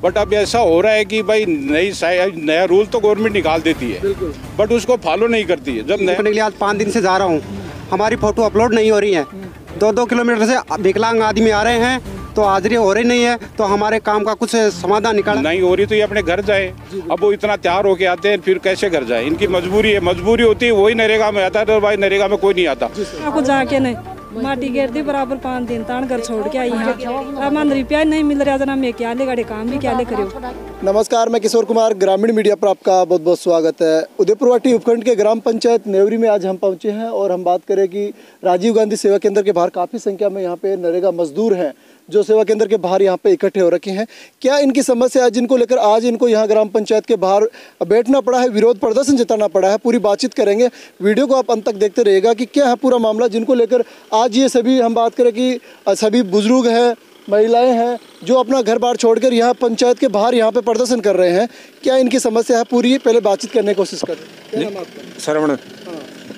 But अब ऐसा हो रहा है कि भाई नया रूल तो गवर्नमेंट निकाल देती है, बट उसको फॉलो नहीं करती है। जब करने के लिए आज 5 दिन से जा रहा हूँ, हमारी फ़ोटो अपलोड नहीं हो रही है। 2-2 किलोमीटर से विकलांग आदमी आ रहे हैं तो हाजिरी हो रही नहीं है, तो हमारे काम का कुछ समाधान निकाला नहीं हो रही तो ये अपने घर जाए। अब वो इतना तैयार होके आते हैं, फिर कैसे घर जाए? इनकी मजबूरी है, मजबूरी होती है वही नरेगा में आता है, तो भाई नरेगा में कोई नहीं आता। कुछ जाके नहीं माटी गिर दी बराबर 5 दिन तान घर छोड़ के आई यहाँ। अब मन रुपया नहीं मिल रहा जना, मैं क्या ले गाड़ी काम भी क्या ले करियो। नमस्कार, मैं किशोर कुमार, ग्रामीण मीडिया पर आपका बहुत बहुत स्वागत है। उदयपुरवाटी उपखंड के ग्राम पंचायत नेवरी में आज हम पहुंचे हैं और हम बात करें कि राजीव गांधी सेवा केंद्र के बाहर काफ़ी संख्या में यहाँ पे नरेगा मजदूर हैं जो सेवा केंद्र के बाहर यहाँ पे इकट्ठे हो रखे हैं। क्या इनकी समस्या है जिनको लेकर आज इनको यहाँ ग्राम पंचायत के बाहर बैठना पड़ा है, विरोध प्रदर्शन जताना पड़ा है? पूरी बातचीत करेंगे, वीडियो को आप अंत तक देखते रहिएगा कि क्या है पूरा मामला जिनको लेकर आज ये सभी हम बात करें कि सभी बुजुर्ग हैं, महिलाएं हैं जो अपना घर बार छोड़कर यहाँ पंचायत के बाहर यहाँ पे प्रदर्शन कर रहे हैं। क्या इनकी समस्या है पूरी, पहले बातचीत करने की कोशिश करें। श्रवण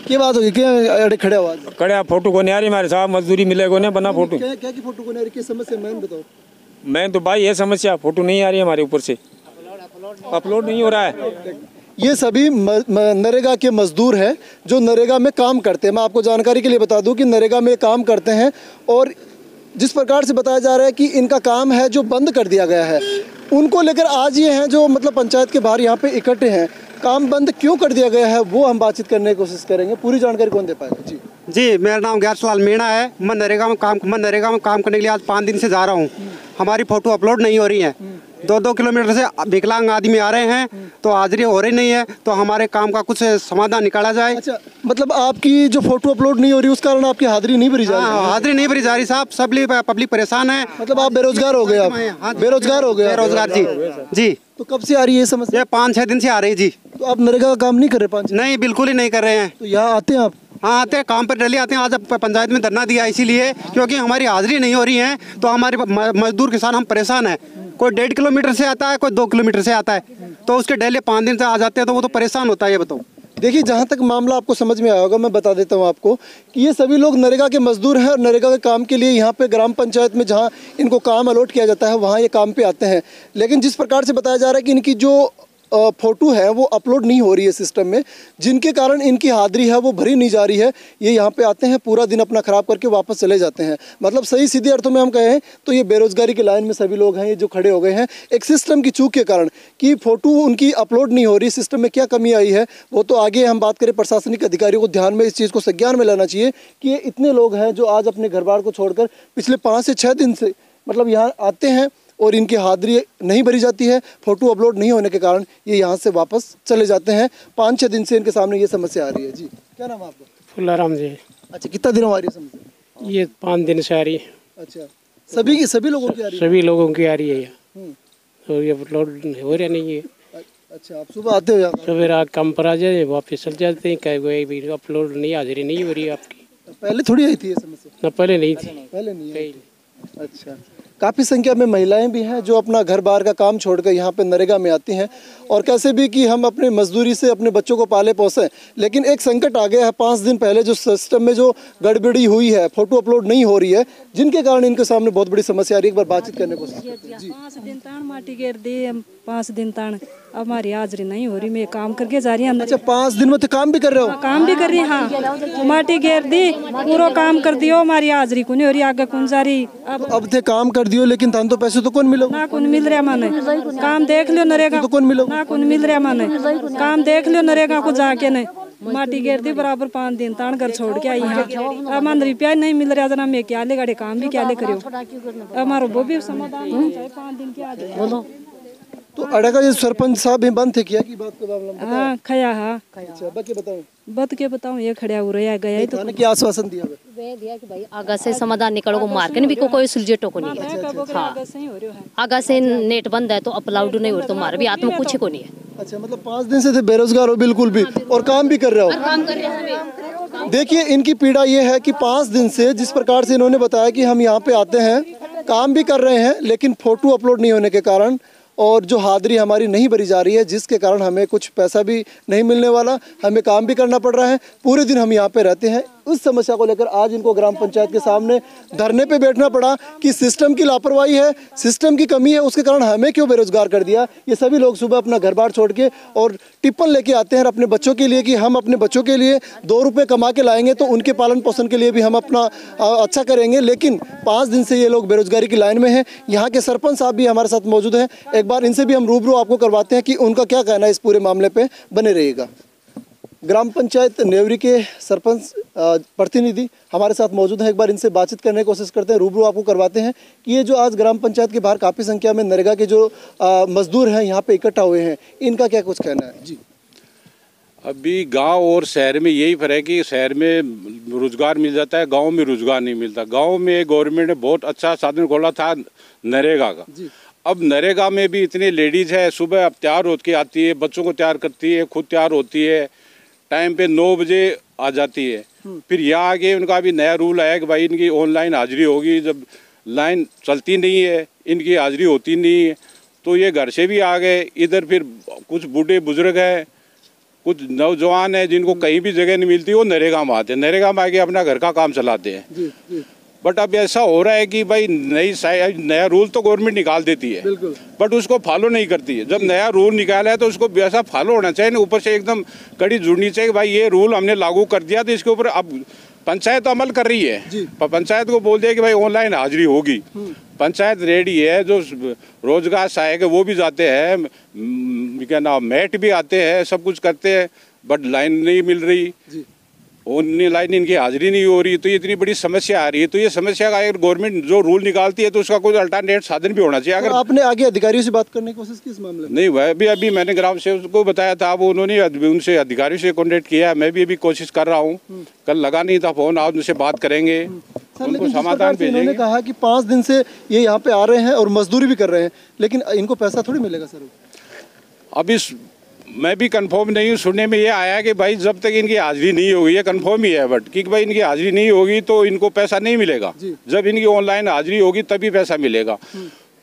क्या बात होगी, क्या अड़े खड़े आवाज कड़े फोटो को नहीं आ रही हमारे साहब, मजदूरी मिलेगा ना बना फोटो। क्या की फोटो को नहीं आ रही, क्या समस्या मैं बताओ? मैं तो भाई ये समस्या, फोटो नहीं आ रही हमारे ऊपर से, अपलोड नहीं हो रहा है। ये सभी नरेगा के मजदूर हैं जो नरेगा में काम करते हैं। मैं आपको जानकारी के लिए बता दूं कि नरेगा में काम करते हैं और जिस प्रकार से बताया जा रहा है कि इनका काम है जो बंद कर दिया गया है, उनको लेकर आज ये हैं जो मतलब पंचायत के बाहर यहाँ पे इकट्ठे हैं। काम बंद क्यों कर दिया गया है वो हम बातचीत करने की कोशिश करेंगे। पूरी जानकारी कौन दे पाएगा? जी, मेरा नाम गैरसलाल मीणा है। मैं नरेगा में काम करने के लिए आज 5 दिन से जा रहा हूँ। हमारी फ़ोटो अपलोड नहीं हो रही है। 2-2 किलोमीटर से विकलांग आदमी आ रहे हैं तो हाजिरी हो रही नहीं है, तो हमारे काम का कुछ समाधान निकाला जाए। अच्छा, मतलब आपकी जो फोटो अपलोड नहीं हो रही उस कारण आपकी हाजिरी नहीं भरी जा रही? हाजिरी नहीं भरी जा रही साहब, सब पब्लिक परेशान है। मतलब आप बेरोजगार हो गए? आप बेरोजगार हो गए? बेरोजगार जी। तो कब से आ रही है ये समस्या? 5-6 दिन से आ रही जी। तो आप नरेगा का काम नहीं कर रहे? 5 नहीं, बिल्कुल ही नहीं कर रहे हैं। तो यहाँ आते हैं आप? हाँ, आते हैं, काम पर डेली आते हैं। आज पंचायत में धरना दिया इसीलिए क्योंकि हमारी हाजिरी नहीं हो रही है, तो हमारे मजदूर किसान हम परेशान हैं। कोई 1.5 किलोमीटर से आता है, कोई 2 किलोमीटर से आता है, तो उसके डेली 5 दिन से आ जाते हैं, तो वो तो परेशान होता है। ये बताओ। देखिए, जहाँ तक मामला आपको समझ में आया होगा, मैं बता देता हूँ आपको कि ये सभी लोग नरेगा के मजदूर हैं और नरेगा के काम के लिए यहाँ पे ग्राम पंचायत में जहाँ इनको काम अलॉट किया जाता है वहाँ ये काम पे आते हैं। लेकिन जिस प्रकार से बताया जा रहा है कि इनकी जो फ़ोटो है वो अपलोड नहीं हो रही है सिस्टम में, जिनके कारण इनकी हाजिरी है वो भरी नहीं जा रही है। ये यहाँ पे आते हैं, पूरा दिन अपना ख़राब करके वापस चले जाते हैं। मतलब सही सीधे अर्थों में हम कहें तो ये बेरोजगारी की लाइन में सभी लोग हैं ये जो खड़े हो गए हैं, एक सिस्टम की चूक के कारण कि फ़ोटो उनकी अपलोड नहीं हो रही। सिस्टम में क्या कमी आई है वो तो आगे हम बात करें, प्रशासनिक अधिकारियों को ध्यान में इस चीज़ को संज्ञान में लाना चाहिए कि ये इतने लोग हैं जो आज अपने घर बार को छोड़कर पिछले 5 से 6 दिन से मतलब यहाँ आते हैं और इनकी हाजिरी नहीं भरी जाती है। फ़ोटो अपलोड नहीं होने के कारण ये यहाँ से वापस चले जाते हैं। 5-6 दिन से इनके सामने ये समस्या आ रही है। जी, क्या नाम है आपका? फुल्लाराम जी। अच्छा, कितना दिन आ रही है समस्या? ये 5 दिन से आ रही है। अच्छा, सभी लोगों की आ रही है? सभी लोगों की आ रही है तो ये अपलोड हो रहा नहीं है। अच्छा, आप सुबह आते हो यहाँ? सुबह रात काम पर आ जाए, वापस चल जाते हैं। कहीं अपलोड नहीं, हाजिरी नहीं हो रही है आपकी। पहले थोड़ी आई थी ये समस्या? ना, पहले नहीं थी। पहले नहीं आई। अच्छा, काफ़ी संख्या में महिलाएं भी हैं जो अपना घर बार का काम छोड़कर यहाँ पे नरेगा में आती हैं और कैसे भी कि हम अपने मजदूरी से अपने बच्चों को पाले पोसें। लेकिन एक संकट आ गया है 5 दिन पहले, जो सिस्टम में जो गड़बड़ी हुई है, फोटो अपलोड नहीं हो रही है, जिनके कारण इनके सामने बहुत बड़ी समस्या आ रही है। एक बार बातचीत करने को 5 दिन तान माटी गिर दी, 5 दिन तान हमारी हाजिरी नहीं हो रही। मैं काम करके जा रही हूँ। अच्छा, 5 दिन में तो काम भी कर रहे हो? काम भी कर रही। हाँ, माटी गिर दी, पूरा काम कर दियो, हमारी हाजिरी को नहीं हो रही, आगे कौन जा रही। अब थे काम कर दियो लेकिन थान तो पैसे तो कौन मिलो? ना कौन मिल रहा माने, काम देख लियो नरेगा तो कौन मिलो? ना कौन मिल रहा माने, काम देख लियो नरेगा को जाके नहीं। माटी गिर दी बराबर 5 दिन तान घर छोड़ के आई यहाँ। अब मन रुपया नहीं मिल रहा जना, मैं क्या ले गाड़ी काम भी क्या ले करियो। हमारा वो भी समाधान होना चाहिए। 5 दिन की आज बोलो। तो अड़का ये सरपंच साहब भी बंद थे किया की बात को? हाँ, खया। हाँ, अच्छा, बत के बताऊँ ये खड़ा हो रहा गया तो की आश्वासन दिया कि भाई आगा से समाधान निकलो, मार्केट भी कोई सुलझेटो को नहीं है। हाँ, आगा से नेट बंद है तो अपलोड नहीं हो रहा, तो हमारे भी आत्मा कुछ को नहीं है। अच्छा, मतलब 5 दिन से थे बेरोजगार हो बिल्कुल भी और काम भी कर रहे हो? देखिए, इनकी पीड़ा ये है कि 5 दिन से जिस प्रकार से इन्होंने बताया कि हम यहाँ पे आते हैं, काम भी कर रहे हैं, लेकिन फोटो अपलोड नहीं होने के कारण और जो हाजिरी हमारी नहीं भरी जा रही है, जिसके कारण हमें कुछ पैसा भी नहीं मिलने वाला, हमें काम भी करना पड़ रहा है, पूरे दिन हम यहाँ पे रहते हैं। उस समस्या को लेकर आज इनको ग्राम पंचायत के सामने धरने पे बैठना पड़ा कि सिस्टम की लापरवाही है, सिस्टम की कमी है, उसके कारण हमें क्यों बेरोजगार कर दिया। ये सभी लोग सुबह अपना घर बार छोड़ के और टिप्पण लेके आते हैं अपने बच्चों के लिए कि हम अपने बच्चों के लिए 2 रुपये कमा के लाएंगे तो उनके पालन पोषण के लिए भी हम अपना अच्छा करेंगे। लेकिन 5 दिन से ये लोग बेरोजगारी की लाइन में हैं। यहाँ के सरपंच साहब भी हमारे साथ मौजूद हैं, एक बार इनसे भी हम रूबरू आपको करवाते हैं कि उनका क्या कहना है इस पूरे मामले पे। बने रहिएगा। ग्राम पंचायत नेवरी के सरपंच प्रतिनिधि हमारे साथ मौजूद हैं, एक बार इनसे बातचीत करने की कोशिश करते हैं, रूबरू आपको करवाते हैं कि ये जो आज ग्राम पंचायत के बाहर काफ़ी संख्या में नरेगा के जो मजदूर हैं यहाँ पे इकट्ठा हुए हैं, इनका क्या कुछ कहना है। जी, अभी गांव और शहर में यही फर्क है कि शहर में रोजगार मिल जाता है, गांव में रोजगार नहीं मिलता। गांव में गवर्नमेंट ने बहुत अच्छा साधन खोला था नरेगा का। अब नरेगा में भी इतनी लेडीज है, सुबह अब तैयार होकर आती है, बच्चों को तैयार करती है, खुद तैयार होती है, टाइम पे 9 बजे आ जाती है। फिर यहाँ आके उनका भी नया रूल आया कि भाई इनकी ऑनलाइन हाजिरी होगी। जब लाइन चलती नहीं है, इनकी हाजिरी होती नहीं है, तो ये घर से भी आ गए इधर। फिर कुछ बूढ़े बुजुर्ग हैं, कुछ नौजवान हैं जिनको कहीं भी जगह नहीं मिलती, वो नरेगा में आते हैं, नरेगा में आके अपना घर का काम चलाते हैं। बट अब ऐसा हो रहा है कि भाई नया रूल तो गवर्नमेंट निकाल देती है, बट उसको फॉलो नहीं करती है। जब नया रूल निकाला है तो उसको वैसा फॉलो होना चाहिए ना, ऊपर से एकदम कड़ी जुड़नी चाहिए। भाई ये रूल हमने लागू कर दिया तो इसके ऊपर अब पंचायत अमल कर रही है। पंचायत को बोल दिया कि भाई ऑनलाइन हाजिरी होगी, पंचायत रेडी है। जो रोजगार सहायक है वो भी जाते हैं, क्या नाम मेट भी आते हैं, सब कुछ करते हैं, बट लाइन नहीं मिल रही, लाइन इनकी हाजिरी नहीं हो रही। तो ये इतनी बड़ी समस्या आ रही है। तो ये समस्या का अगर गवर्नमेंट जो रूल निकालती है तो उसका कोई अल्टरनेट साधन भी होना चाहिए। अगर आपने आगे अधिकारियों से बात करने की कोशिश की इस मामले में? नहीं भाई, अभी मैंने ग्राम सेवक को बताया था, वो उन्होंने उनसे अधिकारियों से कॉन्टेक्ट किया। मैं भी अभी कोशिश कर रहा हूँ, कल लगा नहीं था फोन, आज उनसे बात करेंगे, उनको समाधान भेजेंगे। उन्होंने कहा कि 5 दिन से ये यहाँ पे आ रहे हैं और मजदूरी भी कर रहे हैं, लेकिन इनको पैसा थोड़ी मिलेगा सर। अभी मैं भी कंफर्म नहीं हूँ, सुनने में ये आया कि भाई जब तक इनकी हाजिरी नहीं होगी, ये कंफर्म ही है, बट कि भाई इनकी हाजिरी नहीं होगी तो इनको पैसा नहीं मिलेगा। जब इनकी ऑनलाइन हाजिरी होगी तभी पैसा मिलेगा।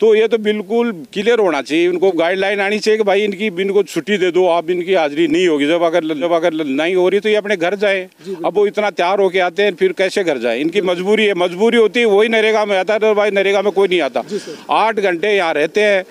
तो ये तो बिल्कुल क्लियर होना चाहिए, उनको गाइडलाइन आनी चाहिए कि भाई इनको छुट्टी दे दो, आप इनकी हाजिरी नहीं होगी। जब अगर नहीं हो रही तो ये अपने घर जाए। अब वो इतना तैयार होके आते हैं, फिर कैसे घर जाए? इनकी मजबूरी है, मजबूरी होती है, वही नरेगा में आता है। तो भाई नरेगा में कोई नहीं आता। 8 घंटे यहाँ रहते हैं,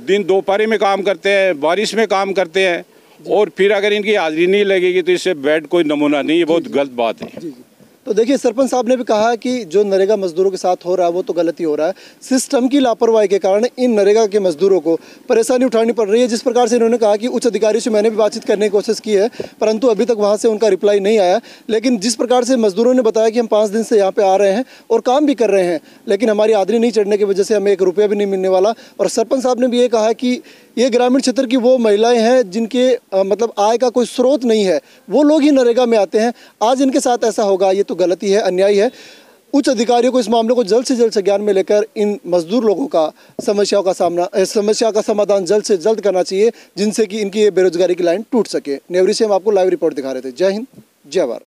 दिन दोपहर में काम करते हैं, बारिश में काम करते हैं, और फिर अगर इनकी हाजिरी नहीं लगेगी तो इससे बेड कोई नमूना नहीं है। बहुत गलत बात है। तो देखिए, सरपंच साहब ने भी कहा कि जो नरेगा मजदूरों के साथ हो रहा है वो तो गलती हो रहा है। सिस्टम की लापरवाही के कारण इन नरेगा के मजदूरों को परेशानी उठानी पड़ रही है। जिस प्रकार से इन्होंने कहा कि उच्च अधिकारी से मैंने भी बातचीत करने की कोशिश की है, परंतु अभी तक वहाँ से उनका रिप्लाई नहीं आया। लेकिन जिस प्रकार से मजदूरों ने बताया कि हम 5 दिन से यहाँ पे आ रहे हैं और काम भी कर रहे हैं, लेकिन हमारी हाजिरी नहीं चढ़ने की वजह से हमें 1 रुपया भी नहीं मिलने वाला। और सरपंच साहब ने भी ये कहा कि ये ग्रामीण क्षेत्र की वो महिलाएं हैं जिनके मतलब आय का कोई स्रोत नहीं है, वो लोग ही नरेगा में आते हैं। आज इनके साथ ऐसा होगा, ये तो गलती है, अन्याय है। उच्च अधिकारियों को इस मामले को जल्द से जल्द संज्ञान में लेकर इन मजदूर लोगों का समस्या का समाधान जल्द से जल्द करना चाहिए, जिनसे कि इनकी ये बेरोजगारी की लाइन टूट सके। नेवरी से हम आपको लाइव रिपोर्ट दिखा रहे थे। जय हिंद, जय भारत।